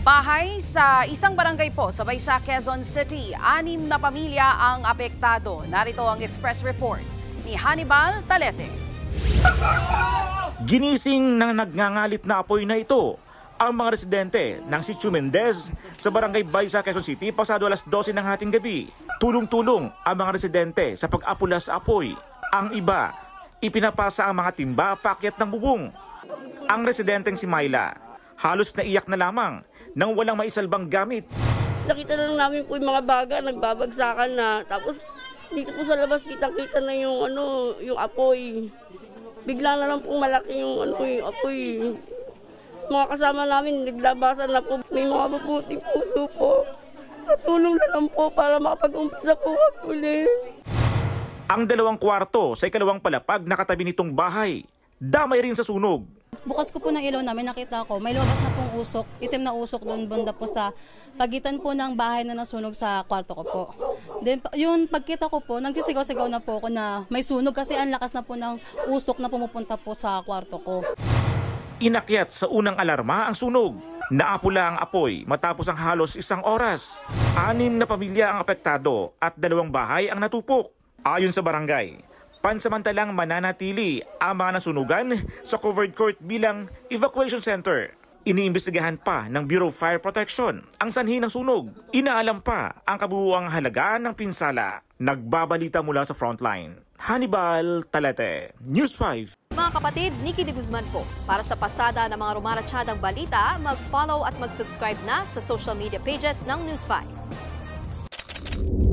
Bahay sa isang barangay po sa Baysa, Quezon City. 6 na pamilya ang apektado. Narito ang express report ni Hannibal Talete. Ginising ng nagngangalit na apoy na ito ang mga residente ng Sitio Mendez sa barangay Baysa, Quezon City pasado alas 12 ng hating gabi. Tulong-tulong ang mga residente sa pag-apula sa apoy. Ang iba, ipinapasa ang mga timba paakyat ng bubong. Ang residenteng si Myla, halos naiyak na lamang nang walang maisalbang gamit. Nakita na lang namin po yung mga baga, nagbabagsakan na. Tapos dito po sa labas kitang-kita na yung yung apoy. Bigla na lang pong malaki yung apoy. Mga kasama namin naglabasan na po. May mga mabuting puso po. Natulong na lang po para makapag-umpisa po ulit. Ang 2 kwarto sa ikalawang palapag na katabi nitong bahay, damay rin sa sunog. Bukas ko po ng ilaw namin, nakita ko may lumabas na pong usok, itim na usok doon banda po sa pagitan po ng bahay na nasunog sa kwarto ko po. Then yun, pagkita ko po, nagsisigaw-sigaw na po ako na may sunog kasi ang lakas na po ng usok na pumupunta po sa kwarto ko. Inakyat sa unang alarma ang sunog. Naapula ang apoy matapos ang halos 1 oras. 6 na pamilya ang apektado at 2 bahay ang natupok. Ayon sa barangay, pansamantalang mananatili ang mga nasunugan sa covered court bilang evacuation center. Iniimbestigahan pa ng Bureau of Fire Protection ang sanhi ng sunog. Inaalam pa ang kabuuang halaga ng pinsala. Nagbabalita mula sa frontline. Hannibal Talete, News 5. Mga kapatid, Nikki de Guzman po. Para sa pasada ng mga rumaratsyadang balita, mag-follow at mag-subscribe na sa social media pages ng News 5.